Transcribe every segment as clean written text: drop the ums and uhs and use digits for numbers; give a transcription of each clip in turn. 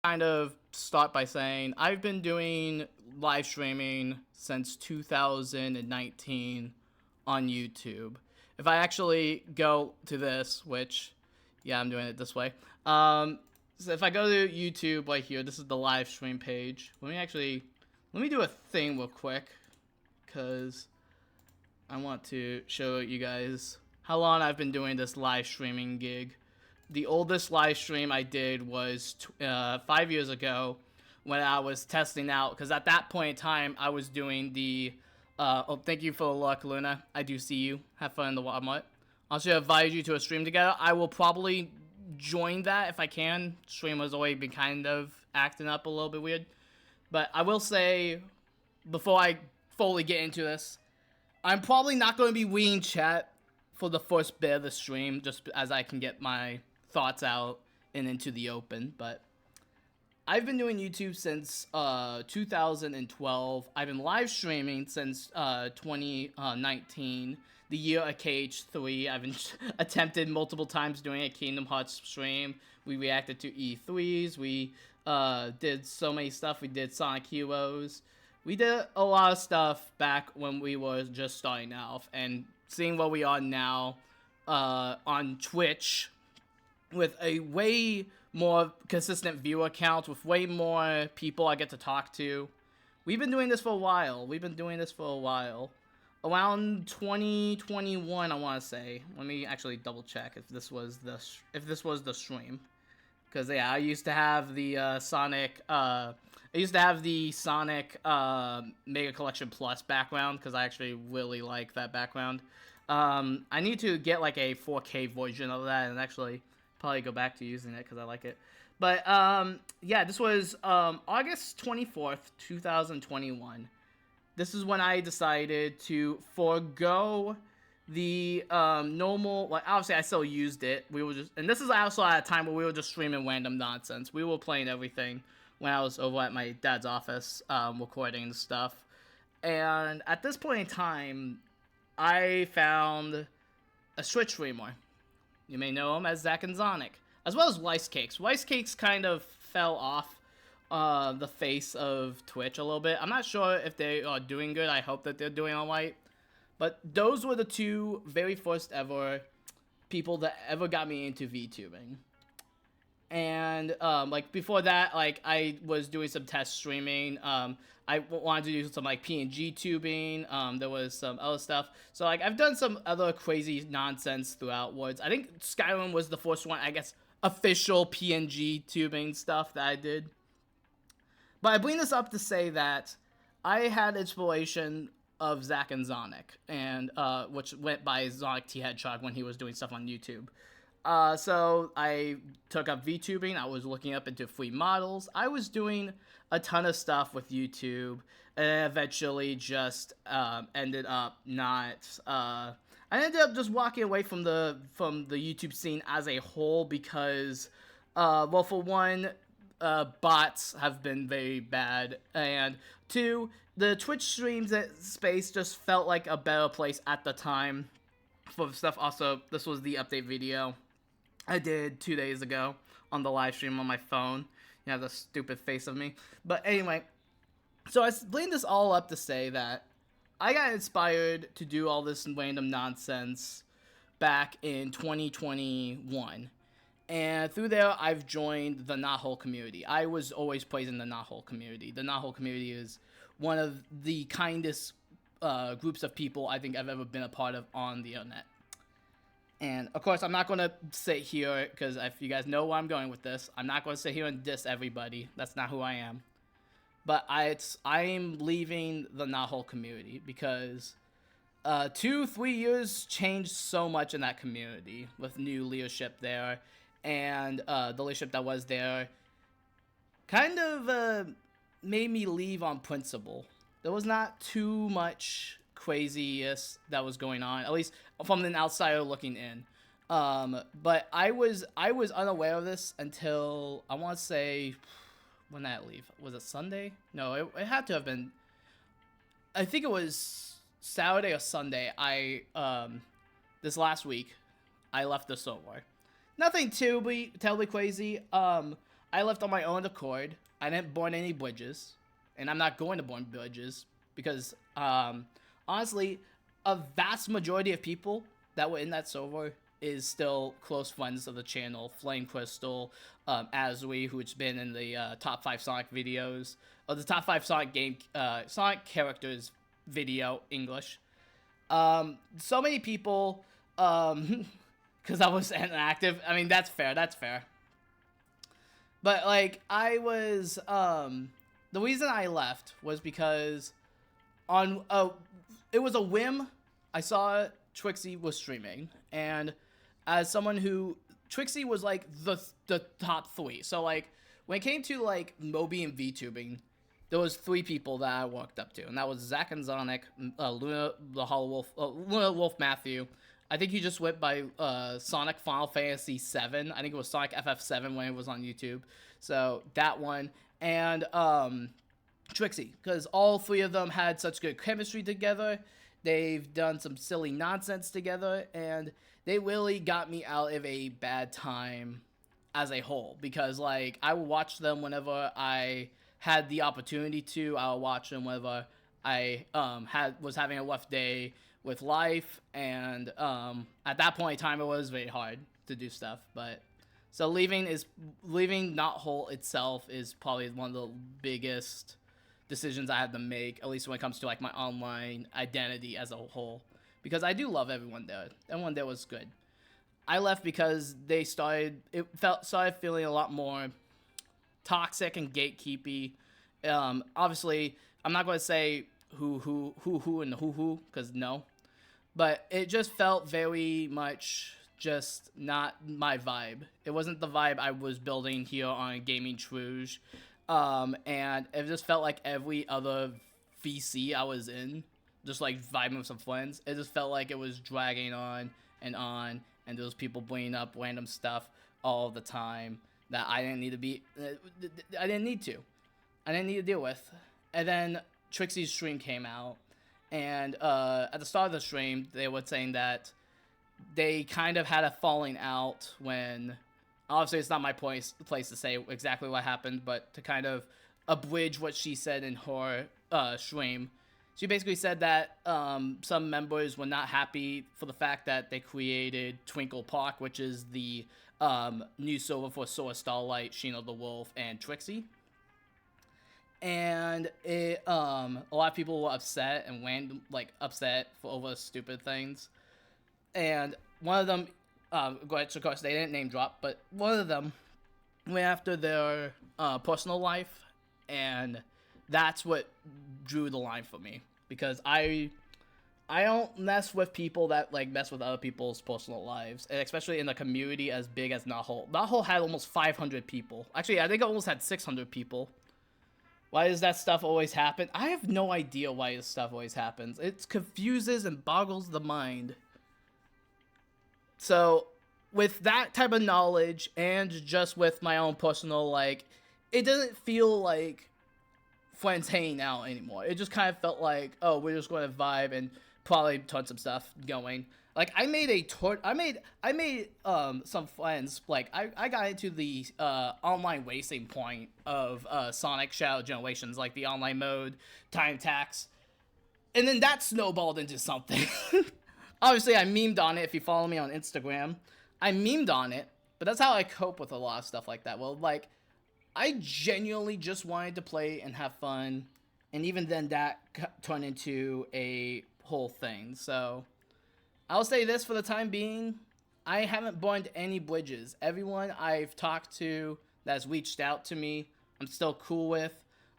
kind of start by saying I've been doing live streaming since 2019 on YouTube. If I actually go to this, which, yeah, I'm doing it this way. So if I go to YouTube right here, this is the live stream page. Let me do a thing real quick, because I want to show you guys how long I've been doing this live streaming gig. The oldest live stream I did was 5 years ago when I was testing out, because at that point in time I was doing the oh, thank you for the luck, Luna. I do see you. Have fun in the Walmart. I'll should invite you to a stream together. I will probably join that if I can. Stream has always been kind of acting up a little bit weird. But I will say, before I fully get into this, I'm probably not going to be reading chat for the first bit of the stream, just as I can get my thoughts out and into the open. But I've been doing YouTube since 2012. I've been live streaming since 2019, the year of KH3. I've been attempted multiple times doing a Kingdom Hearts stream. We reacted to E3s. We did so many stuff. We did Sonic Heroes. We did a lot of stuff back when we were just starting out, and seeing where we are now on Twitch with a way more consistent viewer count, with way more people I get to talk to. We've been doing this for a while. Around 2021, I want to say. Let me actually double check if this was the stream. Because yeah, I used to have the Sonic Mega Collection Plus background, because I actually really like that background. I need to get like a 4K version of that and actually probably go back to using it because I like it. But yeah, this was August 24th, 2021. This is when I decided to forego the normal, like, obviously I still used it. We were just, and this is also at a time where we were just streaming random nonsense. We were playing everything when I was over at my dad's office recording stuff. And at this point in time, I found a Switch streamer. You may know him as Zack and Zonic, as well as Rice Cakes. Rice Cakes kind of fell off the face of Twitch a little bit. I'm not sure if they are doing good. I hope that they're doing alright. But those were the two very first ever people that ever got me into VTubing. And like before that, like I was doing some test streaming. I wanted to do some like PNG tubing. There was some other stuff. So like I've done some other crazy nonsense throughout. I think Skyrim was the first one, I guess, official PNG tubing stuff that I did. But I bring this up to say that I had inspiration of Zack and Zonic, and which went by Zonic T Hedgehog when he was doing stuff on YouTube. So I took up VTubing. I was looking up into free models. I was doing a ton of stuff with YouTube, and eventually just ended up not. I ended up just walking away from the YouTube scene as a whole because, well, for one, bots have been very bad, and two, the Twitch streams space just felt like a better place at the time for stuff. Also, this was the update video I did 2 days ago on the live stream on my phone. You have the stupid face of me. But anyway, so I bring this all up to say that I got inspired to do all this random nonsense back in 2021. And through there, I've joined the Knothole community. I was always praising the Knothole community. The Knothole community is one of the kindest groups of people I think I've ever been a part of on the internet. And, of course, I'm not going to sit here, because if you guys know where I'm going with this, I'm not going to sit here and diss everybody. That's not who I am. But I'm leaving the Knothole community because 2-3 years changed so much in that community with new leadership there. And the leadership that was there kind of made me leave on principle. There was not too much craziness that was going on, at least from an outsider looking in. But I was unaware of this until, I want to say, when did I leave? Was it Sunday? No, it had to have been, I think it was Saturday or Sunday. This last week, I left the server. Nothing terribly crazy. I left on my own accord. I didn't burn any bridges, and I'm not going to burn bridges because, honestly, a vast majority of people that were in that server is still close friends of the channel. Flame Crystal, Azui, who's been in the top 5 Sonic videos, or the top 5 Sonic characters video English. So many people, because I was inactive. I mean, that's fair. That's fair. But like, I was, the reason I left was because it was a whim. I saw Twixie was streaming, and as someone who, Twixie was like the top 3. So like, when it came to like Moby and VTubing, there was 3 people that I walked up to, and that was Zach and Zonic, Luna the Hollow Wolf, Luna Wolf Matthew. I think he just went by Sonic Final Fantasy 7. I think it was Sonic FF7 when it was on YouTube. So that one, and Twixie, because all 3 of them had such good chemistry together. They've done some silly nonsense together, and they really got me out of a bad time as a whole, because like, I would watch them whenever I had the opportunity to. I'll watch them whenever I was having a rough day with life, and at that point in time it was very hard to do stuff. But so leaving Knothole itself is probably one of the biggest decisions I had to make, at least when it comes to like my online identity as a whole, because I do love everyone there. Everyone there was good. I left because they started feeling a lot more toxic and gatekeepy. Obviously, I'm not going to say who and who, because no. But it just felt very much just not my vibe. It wasn't the vibe I was building here on Gaming Truge. And it just felt like every other VC I was in, just like vibing with some friends, it just felt like it was dragging on, and there was people bringing up random stuff all the time that I didn't need to deal with. And then Trixie's stream came out, and at the start of the stream, they were saying that they kind of had a falling out when, obviously it's not my place to say exactly what happened, but to kind of abridge what she said in her stream. She basically said that some members were not happy for the fact that they created Twinkle Park, which is the new server for Sora Starlight, Sheena the Wolf, and Trixie. And a lot of people were upset and upset for over stupid things. And one of them, of course, they didn't name drop, but one of them went after their personal life, and that's what drew the line for me, because I don't mess with people that like mess with other people's personal lives, and especially in a community as big as Knothole. Knothole had almost 500 people. Actually, I think it almost had 600 people. Why does that stuff always happen? I have no idea why this stuff always happens. It confuses and boggles the mind. So, with that type of knowledge, and just with my own personal, like, it doesn't feel like friends hanging out anymore. It just kind of felt like, oh, we're just going to vibe and probably turn some stuff going. Like, I made some friends. Like, I got into the online racing point of Sonic Shadow Generations, like the online mode, time tax, and then that snowballed into something. Obviously, I memed on it. If you follow me on Instagram, I memed on it, but that's how I cope with a lot of stuff like that. Well, like, I genuinely just wanted to play and have fun, and even then that turned into a whole thing. So I'll say this for the time being, I haven't burned any bridges. Everyone I've talked to that's reached out to me, I'm still cool with.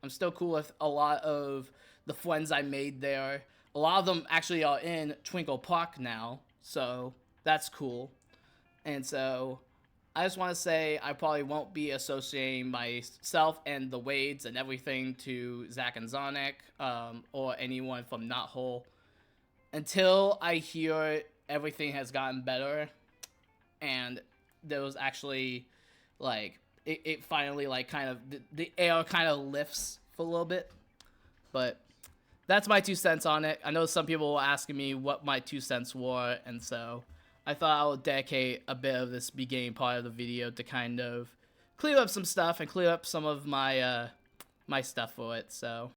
I'm still cool with a lot of the friends I made there. A lot of them actually are in Twinkle Park now, so that's cool. And so I just want to say I probably won't be associating myself and the Wades and everything to Zach and Zonic, or anyone from Knothole, until I hear everything has gotten better and there was actually, like, it finally, like, kind of, the air kind of lifts for a little bit. But that's my 2 cents on it. I know some people were asking me what my 2 cents were, and so I thought I would dedicate a bit of this beginning part of the video to kind of clean up some stuff and clean up some of my my stuff for it. So